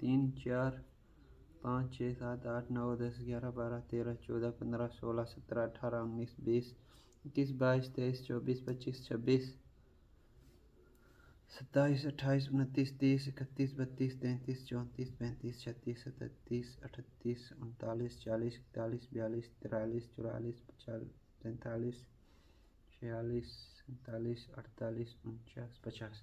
3 4 5 6 7 8 9 10 11 12 13 14 15 16 17 18 19 20 21 22 23 24 25 26 27 28 29 30 31 32 33 34 35 36 37 38 39 40 41 42 43 44 45 45 46 47 48 49 50۔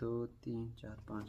2 3 4 5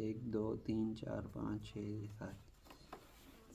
1 2 3 4 5 6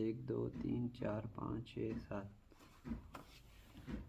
1 2 3 4 5 6 7،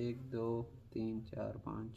1 2 3 4 5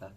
7۔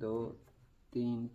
2 3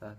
7۔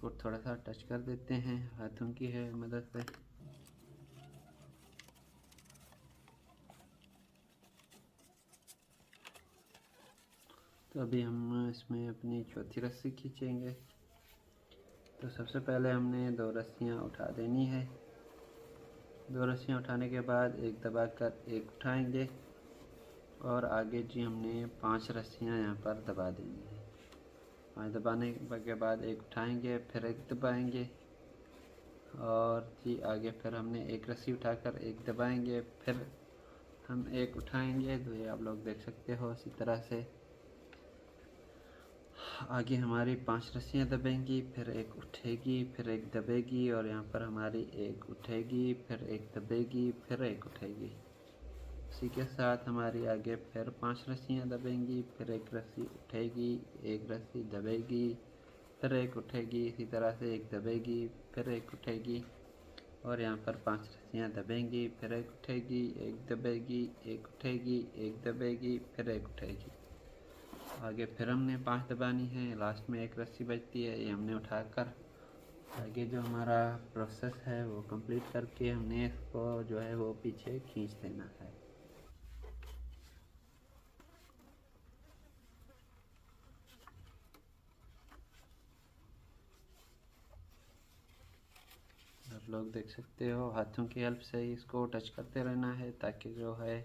इसको थोड़ा सा टच कर देते हैं हाथों की है मदद से। तो अभी हम इसमें अपनी चौथी रस्सी खींचेंगे। तो सबसे पहले हमने 2 रस्सियाँ उठा देनी है। 2 रस्सियाँ उठाने के बाद एक दबाकर एक उठाएंगे और आगे जी हमने 5 रस्सियाँ यहाँ पर दबा देनी है। 5 दबाने के बाद एक उठाएंगे, फिर एक दबाएंगे और जी आगे फिर हमने एक रस्सी उठाकर एक दबाएंगे, फिर हम एक उठाएंगे। तो ये आप लोग देख सकते हो इसी तरह से आगे हमारी 5 रस्सियाँ दबेंगी, फिर एक उठेगी, फिर एक दबेगी और यहाँ पर हमारी एक उठेगी, फिर एक दबेगी, फिर एक उठेगी। इसी के साथ हमारी आगे फिर 5 रस्सियाँ दबेंगी, फिर एक रस्सी उठेगी, एक रस्सी दबेगी, फिर एक उठेगी, इसी तरह से एक दबेगी, फिर एक उठेगी और यहाँ पर 5 रस्सियाँ दबेंगी, फिर एक उठेगी, एक दबेगी, एक उठेगी, एक दबेगी, फिर एक उठेगी। आगे फिर हमने 5 दबानी है, लास्ट में एक रस्सी बचती है, ये हमने उठाकर आगे जो हमारा प्रोसेस है वो कंप्लीट करके हमने इसको जो है वो पीछे खींच देना है। आप लोग देख सकते हो हाथों की हेल्प से ही इसको टच करते रहना है ताकि जो है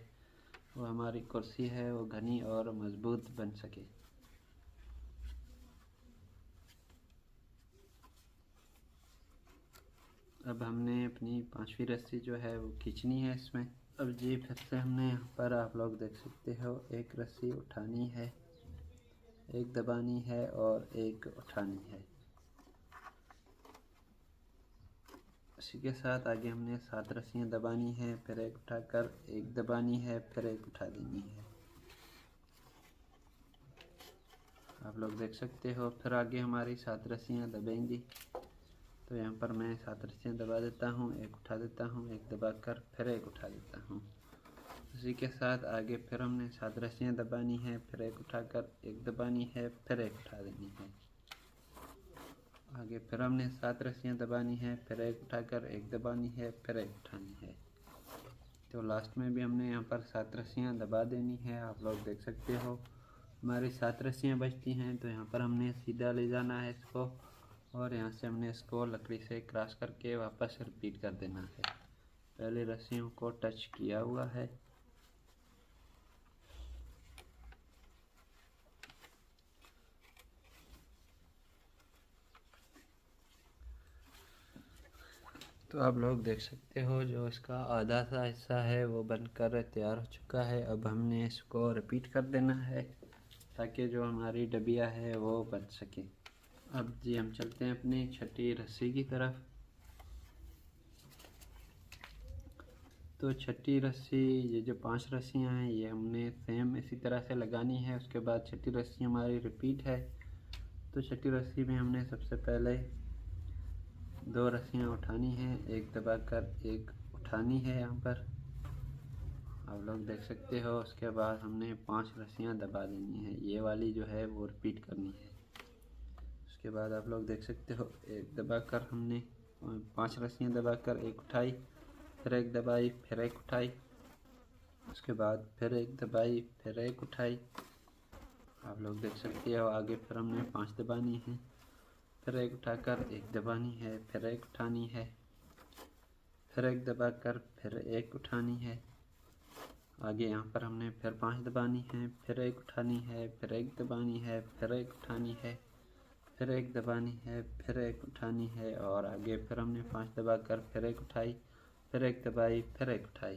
वो हमारी कुर्सी है वो घनी और मजबूत बन सके। अब हमने अपनी 5वीं रस्सी जो है वो खींचनी है इसमें। अब जी फिर से हमने यहाँ पर आप लोग देख सकते हो एक रस्सी उठानी है, एक दबानी है और एक उठानी है। इसी के साथ आगे हमने 7 रस्सियाँ दबानी है, फिर एक उठाकर एक दबानी है, फिर एक उठा देनी है। आप लोग देख सकते हो फिर आगे हमारी 7 रस्सियाँ दबेंगी। तो यहाँ पर मैं 7 रस्सियाँ दबा देता हूँ, एक उठा देता हूँ, एक दबाकर फिर एक उठा देता हूँ। इसी के साथ आगे फिर हमने 7 रस्सियाँ दबानी है, फिर एक उठाकर एक दबानी है, फिर एक उठा देनी है। आगे फिर हमने 7 रस्सियाँ दबानी है, फिर एक उठाकर एक दबानी है, फिर एक उठानी है। तो लास्ट में भी हमने यहाँ पर 7 रस्सियाँ दबा देनी है। आप लोग देख सकते हो हमारी 7 रस्सियाँ बचती हैं। तो यहाँ पर हमने सीधा ले जाना है इसको और यहाँ से हमने इसको लकड़ी से क्रॉस करके वापस रिपीट कर देना है। पहले रस्सियों को टच किया हुआ है। तो आप लोग देख सकते हो जो इसका आधा सा हिस्सा है वो बनकर तैयार हो चुका है। अब हमने इसको रिपीट कर देना है ताकि जो हमारी डबिया है वो बन सके। अब जी हम चलते हैं अपनी छठी रस्सी की तरफ। तो छठी रस्सी ये जो 5 रस्सियाँ हैं ये हमने सेम इसी तरह से लगानी है। उसके बाद छठी रस्सी हमारी रिपीट है। तो छठी रस्सी में हमने सबसे पहले 2 रस्सियाँ उठानी हैं, एक दबाकर एक उठानी है यहाँ पर आप लोग देख सकते हो। उसके बाद हमने 5 रस्सियाँ दबा देनी है, ये वाली जो है वो रिपीट करनी है। उसके बाद आप लोग देख सकते हो एक दबाकर हमने 5 रस्सियाँ दबाकर एक उठाई, फिर एक दबाई, फिर एक उठाई, उसके बाद फिर एक दबाई, फिर एक उठाई। आप लोग देख सकते हो आगे फिर हमने 5 दबानी है, फिर एक उठाकर एक दबानी है, फिर एक उठानी है, फिर एक दबाकर फिर एक उठानी है। आगे यहाँ पर हमने फिर 5 दबानी है, फिर एक उठानी है, फिर एक दबानी है, फिर एक उठानी है, फिर एक दबानी है, फिर एक उठानी है और आगे फिर हमने 5 दबाकर फिर एक उठाई, फिर एक दबाई, फिर एक उठाई।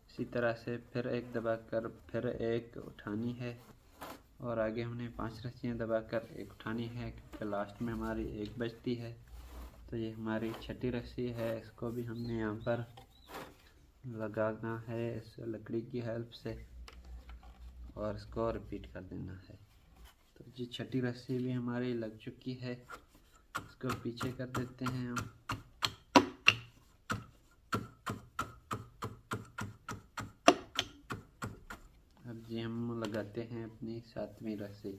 इसी तरह से फिर एक दबाकर फिर एक उठानी है और आगे हमने 5 रस्सियाँ दबाकर एक उठानी है क्योंकि लास्ट में हमारी एक बचती है। तो ये हमारी छठी रस्सी है, इसको भी हमने यहाँ पर लगाना है इस लकड़ी की हेल्प से और इसको रिपीट कर देना है। तो जी छठी रस्सी भी हमारी लग चुकी है, इसको पीछे कर देते हैं हम। अब जी हम लगाते हैं अपनी 7वीं रस्सी।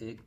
1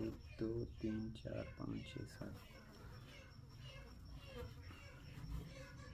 1 2 3 4 5 6 7.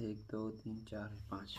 1 2 3 4 5۔